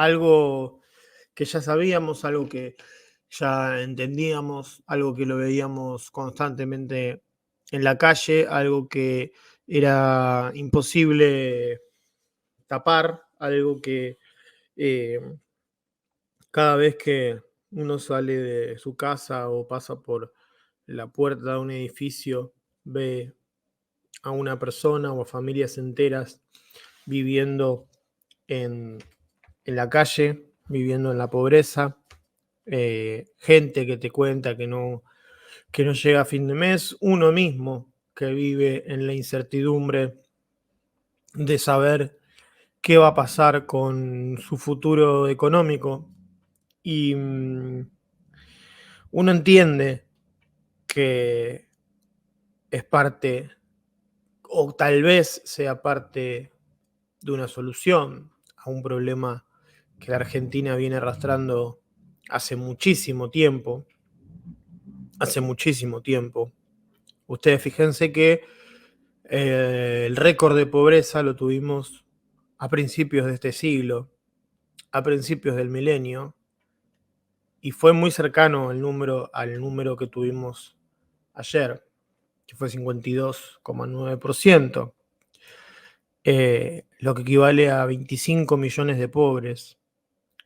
algo que ya sabíamos, algo que ya entendíamos, algo que lo veíamos constantemente en la calle, algo que era imposible tapar, algo que eh, cada vez que uno sale de su casa o pasa por la puerta de un edificio, ve a una persona o a familias enteras viviendo en, en la calle, viviendo en la pobreza, gente que te cuenta que no llega a fin de mes, uno mismo que vive en la incertidumbre de saber qué va a pasar con su futuro económico. Y uno entiende que es parte, o tal vez sea parte de una solución a un problema que la Argentina viene arrastrando hace muchísimo tiempo. Hace muchísimo tiempo. Ustedes fíjense que el récord de pobreza lo tuvimos a principios de este siglo, a principios del milenio, y fue muy cercano el número al número que tuvimos ayer, que fue 52,9%, lo que equivale a 25 millones de pobres,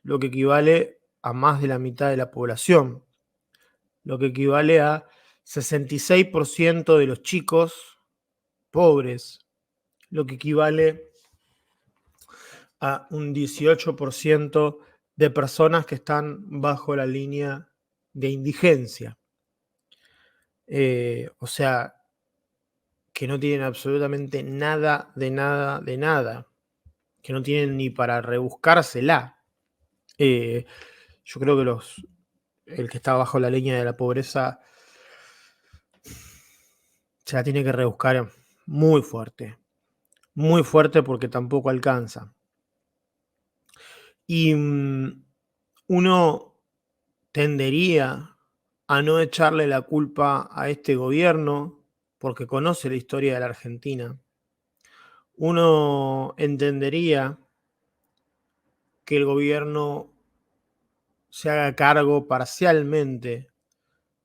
lo que equivale a más de la mitad de la población, lo que equivale a 66% de los chicos pobres, lo que equivale a un 18% de personas que están bajo la línea de indigencia. O sea, que no tienen absolutamente nada, de nada, de nada, que no tienen ni para rebuscársela. Yo creo que el que está bajo la línea de la pobreza se la tiene que rebuscar muy fuerte porque tampoco alcanza. Y uno tendería a no echarle la culpa a este gobierno porque conoce la historia de la Argentina. Uno entendería que el gobierno se haga cargo parcialmente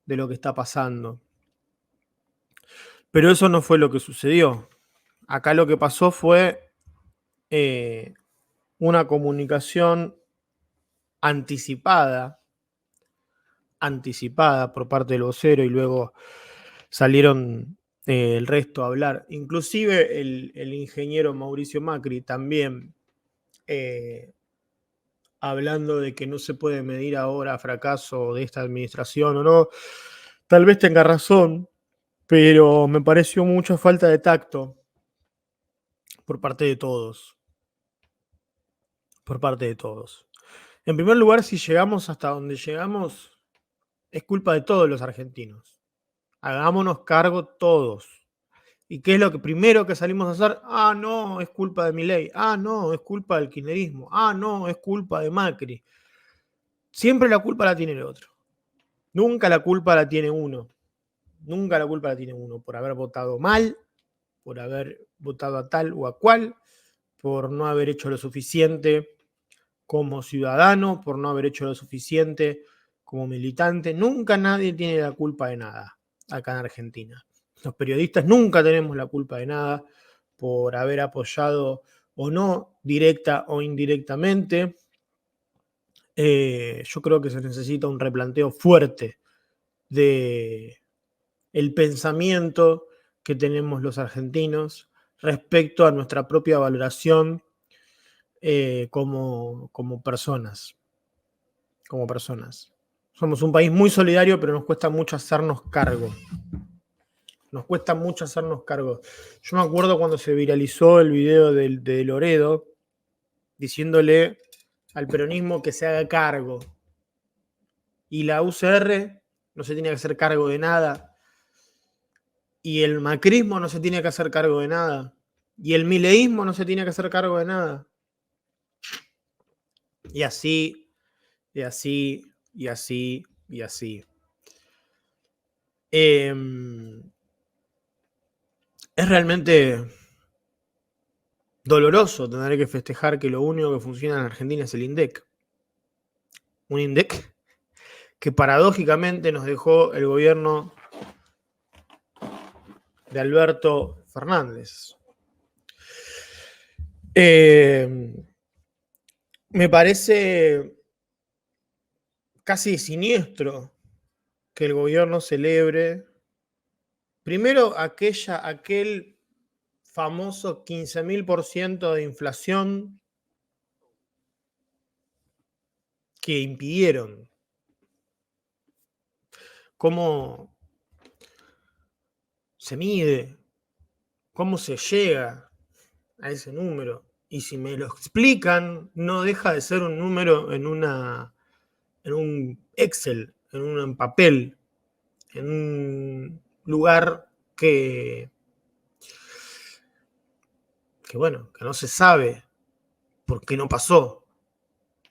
de lo que está pasando. Pero eso no fue lo que sucedió. Acá lo que pasó fue una comunicación anticipada por parte del vocero y luego salieron el resto a hablar. Inclusive el ingeniero Mauricio Macri también hablando de que no se puede medir ahora fracaso de esta administración o no. Tal vez tenga razón, pero me pareció mucha falta de tacto por parte de todos. Por parte de todos. En primer lugar, si llegamos hasta donde llegamos, es culpa de todos los argentinos. Hagámonos cargo todos. ¿Y qué es lo que primero que salimos a hacer? Ah, no, es culpa de Milei. Ah, no, es culpa del kirchnerismo. Ah, no, es culpa de Macri. Siempre la culpa la tiene el otro. Nunca la culpa la tiene uno. Nunca la culpa la tiene uno por haber votado mal, por haber votado a tal o a cual, por no haber hecho lo suficiente como ciudadano, por no haber hecho lo suficiente como militante. Nunca nadie tiene la culpa de nada acá en Argentina. Los periodistas nunca tenemos la culpa de nada por haber apoyado o no, directa o indirectamente. Yo creo que se necesita un replanteo fuerte de el pensamiento que tenemos los argentinos respecto a nuestra propia valoración como personas. Como personas. Somos un país muy solidario, pero nos cuesta mucho hacernos cargo. Nos cuesta mucho hacernos cargo. Yo me acuerdo cuando se viralizó el video de Loredo diciéndole al peronismo que se haga cargo. Y la UCR no se tiene que hacer cargo de nada. Y el macrismo no se tiene que hacer cargo de nada. Y el mileísmo no se tiene que hacer cargo de nada. Y así, y así, y así, y así. Es realmente Doloroso tener que festejar que lo único que funciona en Argentina es el INDEC. Un INDEC que paradójicamente nos dejó el gobierno de Alberto Fernández. Me parece casi siniestro que el gobierno celebre primero aquel famoso 15.000% de inflación que impidieron. ¿Cómo se mide? ¿Cómo se llega a ese número? Y si me lo explican, no deja de ser un número en un Excel, en un papel, en un lugar que bueno, que no se sabe por qué no pasó.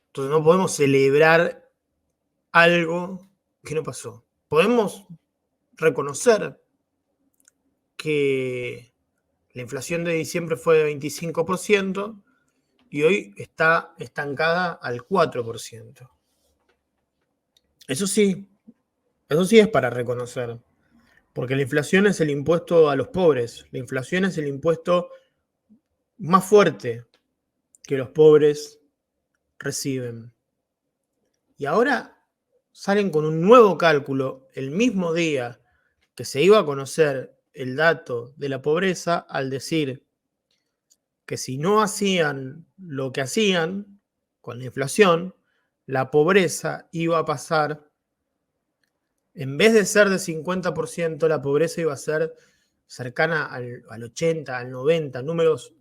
Entonces no podemos celebrar algo que no pasó. Podemos reconocer que la inflación de diciembre fue de 25% y hoy está estancada al 4%. Eso sí es para reconocer, porque la inflación es el impuesto a los pobres, la inflación es el impuesto más fuerte que los pobres reciben. Y ahora salen con un nuevo cálculo el mismo día que se iba a conocer el dato de la pobreza, al decir que si no hacían lo que hacían con la inflación, la pobreza iba a pasar, en vez de ser de 50%, la pobreza iba a ser cercana al 80, al 90, números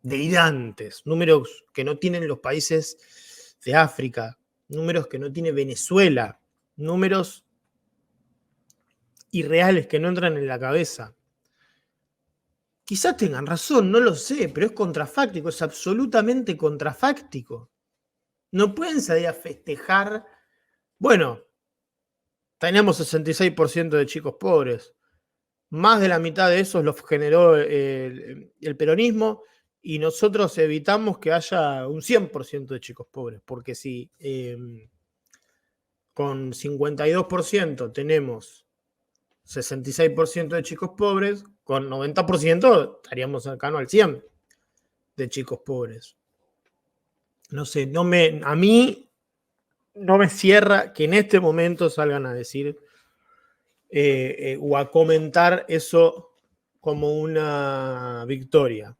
delirantes, números que no tienen los países de África, números que no tiene Venezuela, números irreales que no entran en la cabeza. Quizás tengan razón, no lo sé, pero es contrafáctico, es absolutamente contrafáctico. No pueden salir a festejar. Bueno, tenemos 66% de chicos pobres. Más de la mitad de esos los generó el peronismo y nosotros evitamos que haya un 100% de chicos pobres, porque si con 52% tenemos 66% de chicos pobres, con 90% estaríamos cercanos al 100% de chicos pobres. No sé, a mí no me cierra que en este momento salgan a decir o a comentar eso como una victoria.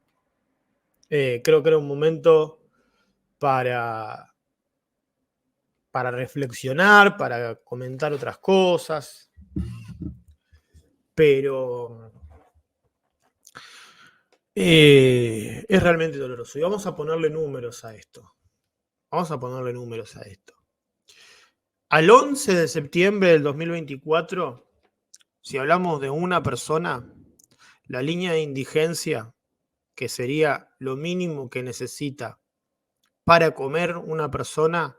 Creo que era un momento para reflexionar, para comentar otras cosas, pero es realmente doloroso. Y vamos a ponerle números a esto. Al 11 de septiembre del 2024, si hablamos de una persona, la línea de indigencia, que sería lo mínimo que necesita para comer una persona,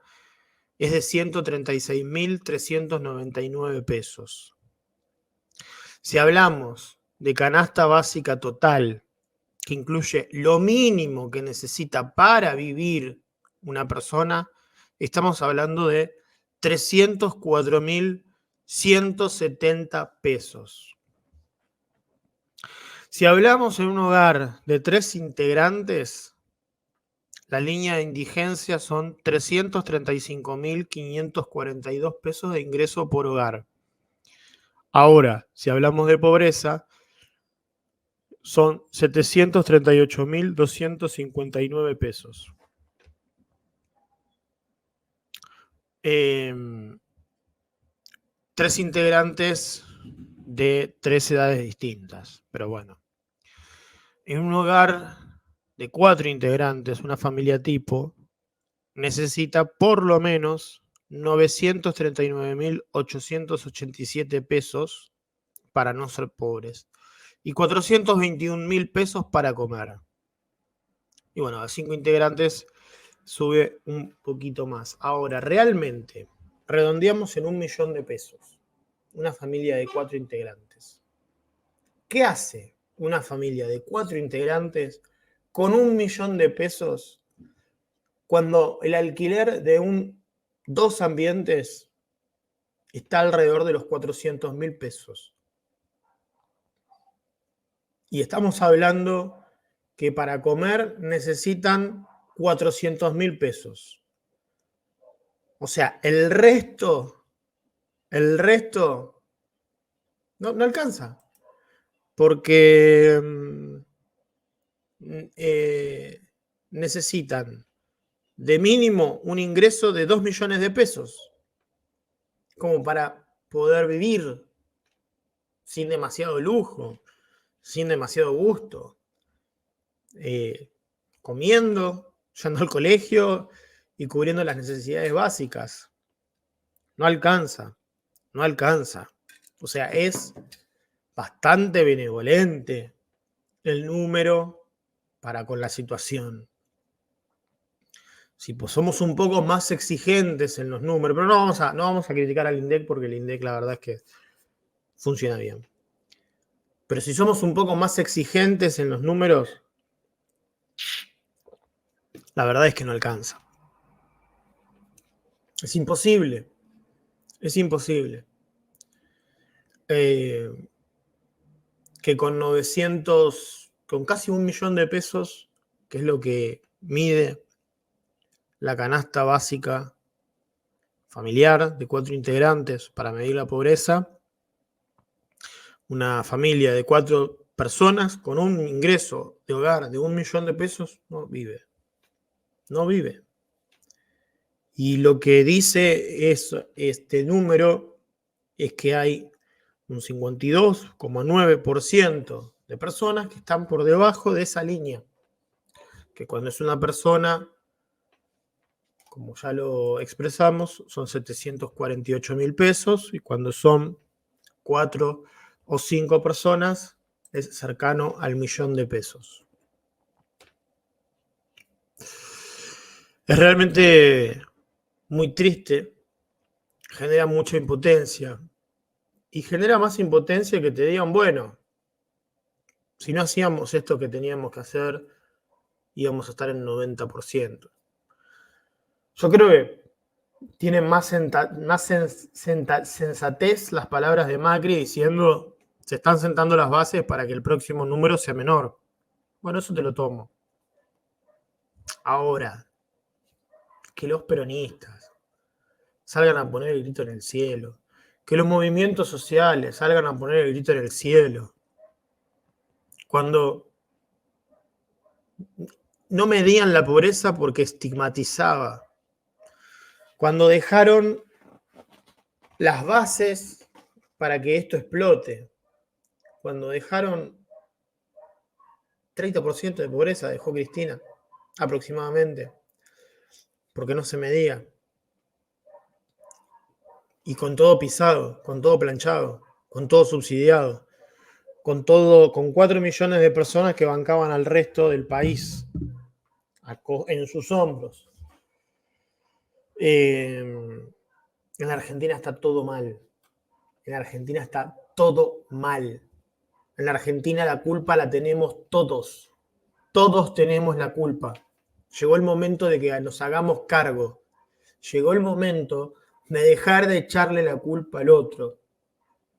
es de 136.399 pesos. Si hablamos de canasta básica total, que incluye lo mínimo que necesita para vivir una persona, estamos hablando de 304.170 pesos. Si hablamos en un hogar de 3 integrantes, la línea de indigencia son 335.542 pesos de ingreso por hogar. Ahora, si hablamos de pobreza, son 738.259 pesos. Tres integrantes de 3 edades distintas, pero bueno. En un hogar de 4 integrantes, una familia tipo, necesita por lo menos 939.887 pesos para no ser pobres y 421.000 pesos para comer. Y bueno, a 5 integrantes sube un poquito más. Ahora, realmente, redondeamos en 1.000.000 de pesos. Una familia de 4 integrantes. ¿Qué hace una familia de 4 integrantes con 1.000.000 de pesos, cuando el alquiler de 2 ambientes está alrededor de los 400.000 pesos. Y estamos hablando que para comer necesitan 400.000 pesos. O sea, el resto no alcanza. Porque necesitan de mínimo un ingreso de 2 millones de pesos como para poder vivir sin demasiado lujo, sin demasiado gusto, comiendo, yendo al colegio y cubriendo las necesidades básicas. No alcanza. O sea, es bastante benevolente el número para con la situación. Si pues somos un poco más exigentes en los números, pero no vamos a criticar al INDEC porque el INDEC la verdad es que funciona bien. Pero si somos un poco más exigentes en los números, la verdad es que no alcanza. Es imposible. Que con casi 1.000.000 de pesos, que es lo que mide la canasta básica familiar de 4 integrantes para medir la pobreza, una familia de 4 personas con un ingreso de hogar de 1.000.000 de pesos no vive. Y lo que dice este número es que hay un 52,9% de personas que están por debajo de esa línea. Que cuando es una persona, como ya lo expresamos, son 748.000 pesos, y cuando son 4 o 5 personas es cercano al 1.000.000 de pesos. Es realmente muy triste, genera mucha impotencia, y genera más impotencia que te digan, bueno, si no hacíamos esto que teníamos que hacer, íbamos a estar en 90%. Yo creo que tienen más sensatez las palabras de Macri diciendo se están sentando las bases para que el próximo número sea menor. Bueno, eso te lo tomo. Ahora, que los peronistas salgan a poner el grito en el cielo, que los movimientos sociales salgan a poner el grito en el cielo, cuando no medían la pobreza porque estigmatizaba, cuando dejaron las bases para que esto explote, cuando dejaron 30% de pobreza, dejó Cristina, aproximadamente, porque no se medía. Y con todo pisado, con todo planchado, con todo subsidiado, con 4 millones de personas que bancaban al resto del país en sus hombros. En la Argentina está todo mal. En la Argentina está todo mal. En la Argentina la culpa la tenemos todos. Todos tenemos la culpa. Llegó el momento de que nos hagamos cargo. Llegó el momento de dejar de echarle la culpa al otro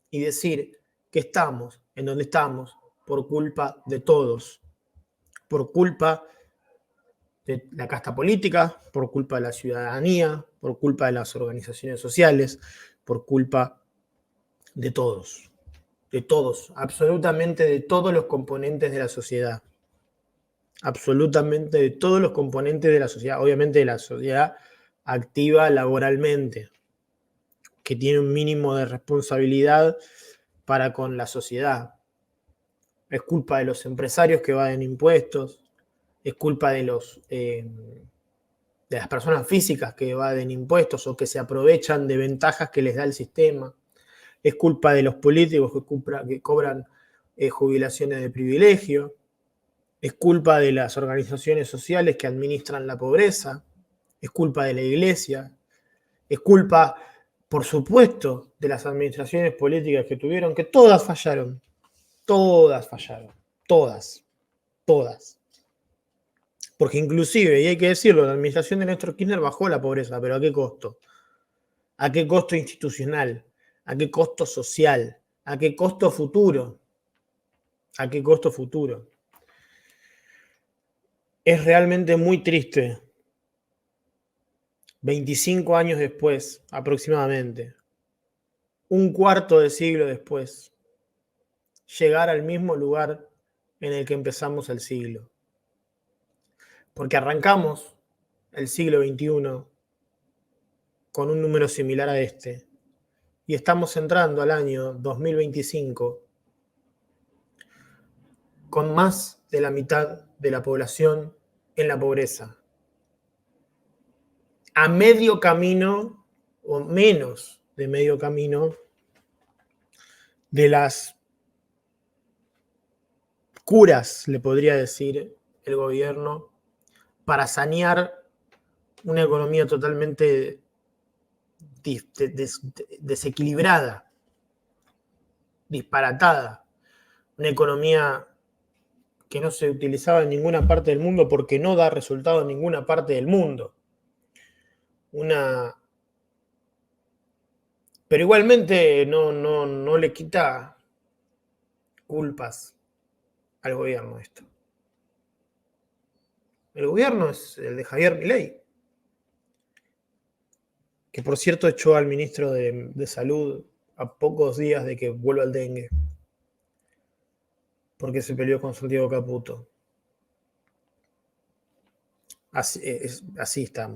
y decir que estamos en donde estamos por culpa de todos. Por culpa de la casta política, por culpa de la ciudadanía, por culpa de las organizaciones sociales, por culpa de todos, absolutamente de todos los componentes de la sociedad, absolutamente de todos los componentes de la sociedad, obviamente de la sociedad activa laboralmente, que tiene un mínimo de responsabilidad para con la sociedad. Es culpa de los empresarios que evaden impuestos, es culpa de las personas físicas que evaden impuestos o que se aprovechan de ventajas que les da el sistema. Es culpa de los políticos que cobran jubilaciones de privilegio. Es culpa de las organizaciones sociales que administran la pobreza. Es culpa de la iglesia. Es culpa, por supuesto, de las administraciones políticas que tuvieron, que todas fallaron. Todas. Porque inclusive, y hay que decirlo, la administración de Néstor Kirchner bajó la pobreza, pero ¿a qué costo? ¿A qué costo institucional? ¿A qué costo social? ¿A qué costo futuro? ¿A qué costo futuro? Es realmente muy triste, 25 años después, aproximadamente, un cuarto de siglo después, llegar al mismo lugar en el que empezamos el siglo. Porque arrancamos el siglo XXI con un número similar a este, y estamos entrando al año 2025 con más de la mitad de la población en la pobreza. A medio camino, o menos de medio camino, de las curas, le podría decir el gobierno, para sanear una economía totalmente desequilibrada, disparatada, una economía que no se utilizaba en ninguna parte del mundo porque no da resultado en ninguna parte del mundo. Pero igualmente no le quita culpas al gobierno esto. El gobierno es el de Javier Milei, que por cierto echó al ministro de Salud a pocos días de que vuelva el dengue, porque se peleó con Santiago Caputo. Así estamos.